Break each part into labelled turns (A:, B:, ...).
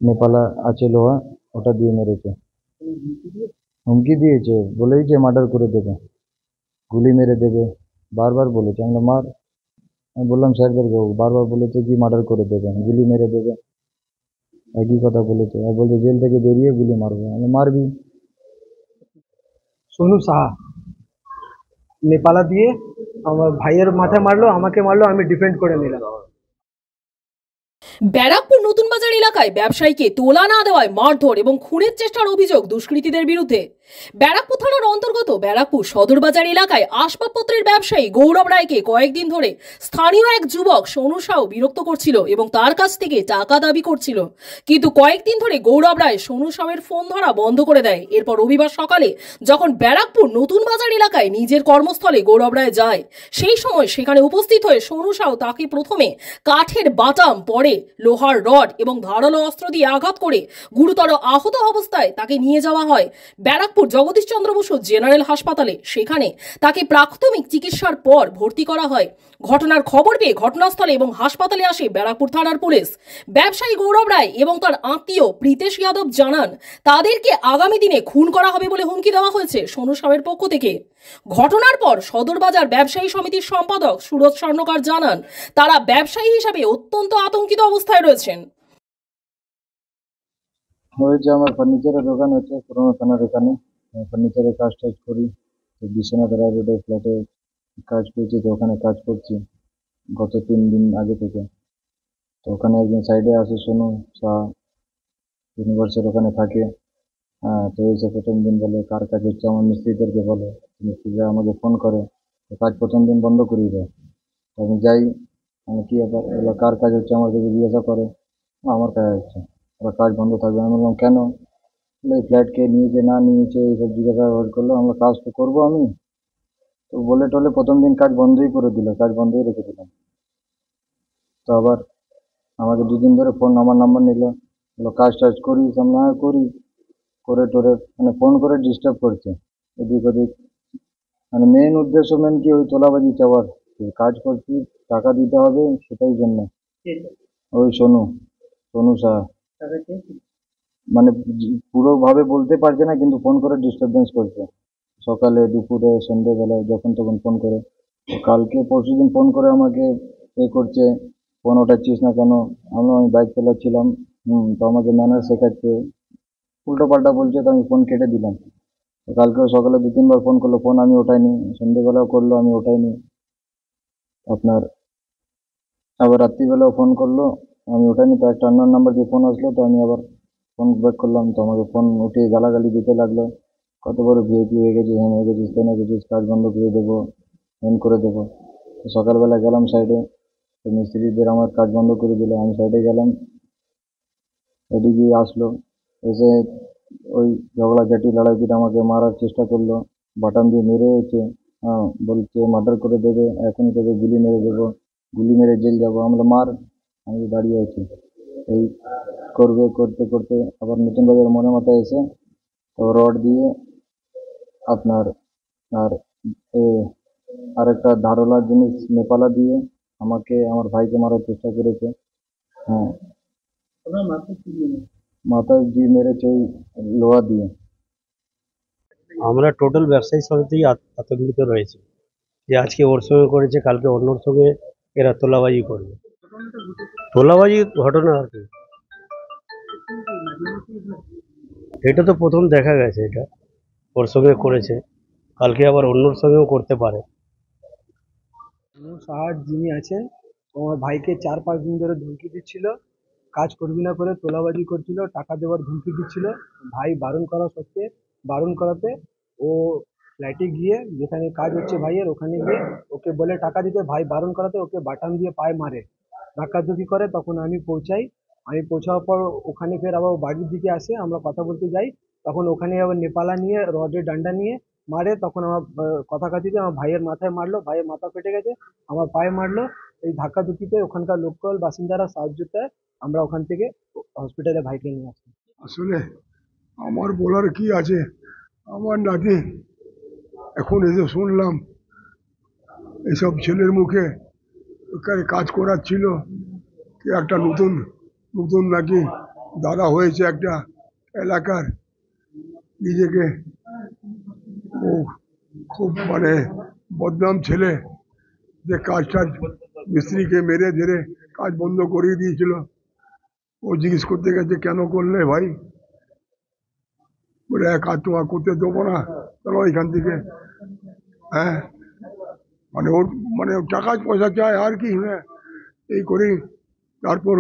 A: নেপালা আছে লোহা, ওটা দিয়ে মেরেছে। হুমকি দিয়েছে, বলেইছে মার্ডার করে দেবে, গুলি মেরে দেবে, বারবার বলেছে। আমরা মার আমি বললাম স্যারদেরকে, বারবার বলেছে কি মার্ডার করে দেবে, গুলি মেরে দেবে, একই কথা বলেছে। আর বলছে জেল থেকে বেরিয়ে গুলি মারবো। আমি মারবি।
B: সোনু সাহা নেপালা দিয়ে আমার ভাইয়ের মাথায় মারলো, আমাকে মারলো, আমি ডিফেন্ড করে নিলাম।
C: ব্যারাকপুর নতুন বাজার এলাকায় ব্যবসায়ীকে তোলা না দেওয়ায় মারধর এবং খুনের চেষ্টার অভিযোগ দুষ্কৃতীদের বিরুদ্ধে। ব্যারাকপুর থানার অন্তর্গত ব্যারাকপুর সদর বাজার এলাকায় আসবাবপত্রের ব্যবসায়ী গৌরব রায়কে কয়েকদিন ধরে স্থানীয় এক যুবক সোনু সাউ বিরক্ত করছিল এবং তার কাছ থেকে টাকা দাবি করছিল। কিন্তু কয়েকদিন ধরে গৌরব রায় সোনু সাউয়ের ফোন ধরা বন্ধ করে দেয়। এরপর রবিবার সকালে যখন ব্যারাকপুর নতুন বাজার এলাকায় নিজের কর্মস্থলে গৌরব রায় যায়, সেই সময় সেখানে উপস্থিত হয়ে সোনু সাউ তাকে প্রথমে কাঠের বাটাম, পরে লোহার রড এবং ধারালো অস্ত্র দিয়ে আঘাত করে গুরুতর আহত অবস্থায় তাকে নিয়ে যাওয়া হয় ব্যারাকপুর জগদীশ চন্দ্র বসু জেনারেল হাসপাতালে। সেখানে তাকে প্রাথমিক চিকিৎসার পর ভর্তি করা হয়। ঘটনার খবর পেয়ে ঘটনাস্থলে এবং হাসপাতালে আসে ব্যারাকপুর থানার পুলিশ। ব্যবসায়ী গৌরব রায় এবং তার আত্মীয় প্রীতেশ যাদব জানান তাদেরকে আগামী দিনে খুন করা হবে বলে হুমকি দেওয়া হয়েছে সোনু সাউয়ের পক্ষ থেকে। ঘটনার পর সদরবাজার ব্যবসায়ী সমিতির সম্পাদক সুরজ স্বর্ণকার জানান তারা ব্যবসায়ী হিসাবে অত্যন্ত আতঙ্কিত অবস্থায় রয়েছেন।
A: হয়েছে, আমার ফার্নিচারের দোকান আছে পুরোনো থানার এখানে। ফার্নিচারের কাজ টাজ করি। তো বিশ্বনাথ রায় রোডে ফ্ল্যাটে কাজ পেয়েছি, তো ওখানে কাজ করছি গত 3 দিন আগে থেকে। তো ওখানে একদিন সাইডে আসে সোনু শাহ, ইউনিভার্সের ওখানে থাকে। হ্যাঁ, তো এসে প্রথম দিন বলে কার কাজ হচ্ছে, আমার মিস্ত্রিদেরকে বলে। মিস্ত্রিরা আমাকে ফোন করে, তো কাজ প্রথম দিন বন্ধ করিয়ে দেয়। তো আমি যাই, আমি কি ব্যাপার, বলে কার কাজ হচ্ছে, আমার কাছে জিজ্ঞাসা করে। আমার কাজ হচ্ছে, ওরা কাজ বন্ধ থাকবে। আমি বললাম কেন, বলে এই ফ্ল্যাট কে নিয়েছে না নিয়েছে এইসব জিজ্ঞাসা করলো। আমরা কাজ তো করবো আমি। তো বলে টলে প্রথম দিন কাজ বন্ধই করে দিল, কাজ বন্ধই রেখে দিলাম। তো আবার আমাকে 2 দিন ধরে ফোন, আমার নাম্বার নিল, বললো কাজ টাজ করিস। আমরা হ্যাঁ করি। করে টোরে মানে ফোন করে ডিস্টার্ব করছে এদিক ওদিক। মানে মেন উদ্দেশ্য কি ওই তোলাবাজি চাওয়ার, যে কাজ করছি টাকা দিতে হবে সেটাই জন্য। ওই সোনু, সোনু শাহ। মানে পুরো ভাবে বলতে পারছে না, কিন্তু ফোন করে ডিস্টারবেন্স করছে, সকালে দুপুরে সন্ধ্যেবেলায় যখন তখন ফোন করে। তো কালকে পরশুদিন ফোন করে আমাকে এ করছে, ফোন ওঠাচ্ছিস না কেন। আমি বাইক চালাচ্ছিলাম। তো আমাকে ম্যানার শেখাচ্ছে, উল্টো পাল্টা বলছে। তো আমি ফোন কেটে দিলাম। তো কালকেও সকালে 2-3 বার ফোন করলো, ফোন আমি ওঠাইনি। সন্ধ্যেবেলাও করলো, আমি ওঠাইনি আপনার। আবার রাত্রিবেলাও ফোন করলো, আমি ওঠাইনি। তো একটা অন্য নাম্বার দিয়ে ফোন আসলো, তো আমি আবার ফোন ব্যাক করলাম। তো আমাকে ফোন উঠিয়ে গালাগালি দিতে লাগলো, কত বড় ভিআইপি হয়ে গেছিস, হ্যান হয়ে গেছিস, তেন হয়ে গেছিস, কাজ বন্ধ করে দেবো, হ্যান করে দেবো। তো সকালবেলা গেলাম সাইডে, তো মিস্ত্রিদের আমার কাজ বন্ধ করে দিল। আমি সাইডে গেলাম, সাইডে গিয়ে আসলো, এসে ওই ঝগড়াঝাটি লড়াইতে আমাকে মারার চেষ্টা করলো, বাটাম দিয়ে মেরেছে। হ্যাঁ, বলছে মার্ডার করে দেবে, এখনই তোকে গুলি মেরে দেবো, গুলি মেরে জেল যাবো। আমরা মার, আমি দাঁড়িয়ে আছি। এই করবে, করতে করতে আবার নতুন বাজার মনে মাথায় এসে তো রড দিয়ে আপনার, আর এ আরেকটা ধারালো জিনিস নেপালা দিয়ে আমাকে, আমার ভাইকে মারার চেষ্টা করেছে। হ্যাঁ, মাথায় দিয়ে মেরেছে ওই লোহা দিয়ে।
D: আমরা টোটাল ব্যবসায়ী সমিতি আতঙ্কিত রয়েছে যে আজকে ওর সঙ্গে করেছে, কালকে অন্যর সঙ্গে এরা তোলাবাজি করবে। তোলাবাজি ঘটনা আর কি, এটা তো প্রথম দেখা গেছে। এটা ওর সঙ্গে করেছে, কালকে আবার অন্যর সঙ্গেও করতে পারে।
B: সোনু সাহার যিনি আছেন, আমার ভাইকে 4-5 দিন ধরে ধমকি দিচ্ছিল, কাজ করবি না করে তোলাবাজি করছিল, টাকা দেওয়ার ধমকি দিচ্ছিল। ভাই বারণ করা সত্ত্বে, বারণ করাতে ও ফ্ল্যাটে গিয়ে, যেখানে কাজ হচ্ছে ভাইয়ের ওখানে গিয়ে ওকে বলে টাকা দিতে, ভাই বারণ করাতে ওকে বাটাম দিয়ে পায়ে মারে, ধাক্কাধুকি করে। তখন আমি পৌঁছাই, আমি পৌঁছাওয়ার পর ওখানে ফের আবার ও বাড়ির দিকে আসে, আমরা কথা বলতে যাই। তখন ওখানে আবার নেপালা নিয়ে, রডের ডান্ডা নিয়ে মারে। তখন আমার কথাকাছিতে আমার ভাইয়ের মাথায় মারলো, ভাইয়ের মাথা ফেটে গেছে, আমার পায়ে মারলো। এই ধাক্কাধুকিতে ওখানকার লোকাল বাসিন্দারা সাহায্য চায়, আমরা ওখান থেকে হসপিটালে ভাইকে নিয়ে আসি।
E: আসলে আমার বলার কি আছে, আমার নাতি এখন এসে শুনলাম এসব ছেলের মুখে ওখানে কাজ করাচ্ছিল কি একটা নতুন নতুন নাকি দাদা হয়েছে একটা এলাকার, নিজেকে ও খুব মানে বদনাম ছেলে, যে কাজ টাজ মিস্ত্রিকে মেরে ধরে কাজ বন্ধ করিয়ে দিয়েছিল। ও জিজ্ঞেস করতে গেছে কেন করলে ভাই, বলে কাজ তোমার করতে দেবো না, চলো এখান থেকে। হ্যাঁ, মানে ওর মানে ওর টাকা পয়সা চায় আর কি। হ্যাঁ, এই করেই তারপর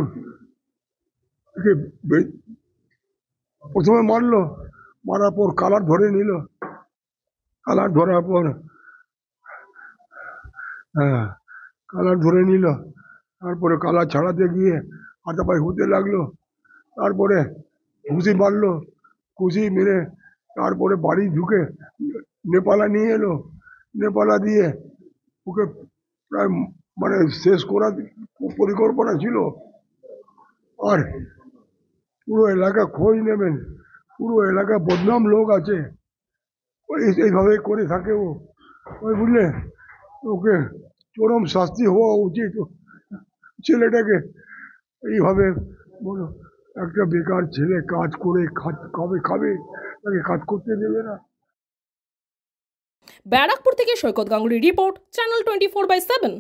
E: একে প্রথমে মারলো, মারার পর কালার ধরে নিল, কালার ধরার পর হ্যাঁ কালার ধরে নিল, তারপরে কালার ছাড়াতে গিয়ে হাতাপাই হতে লাগলো, তারপরে ঘুষি মারলো, ঘুষি মেরে তারপরে বাড়ি ঢুকে নেপালা নিয়ে এলো, নেপালা দিয়ে ওকে প্রায় মানে শেষ করার পরিকল্পনা ছিল। আর পুরো এলাকা খোঁজ নেবেন, পুরো এলাকা বদনাম লোক আছে, এইভাবে করে থাকে ও। ওই বুঝলে, ওকে চরম শাস্তি হওয়া উচিত ছেলেটাকে। এইভাবে বলো, একটা বেকার ছেলে কাজ করে খাবে, তাকে কাজ করতে দেবে না।
C: ব্যারাকপুর থেকে সৈকত গাঙ্গুলির রিপোর্ট, চ্যানেল 24/7।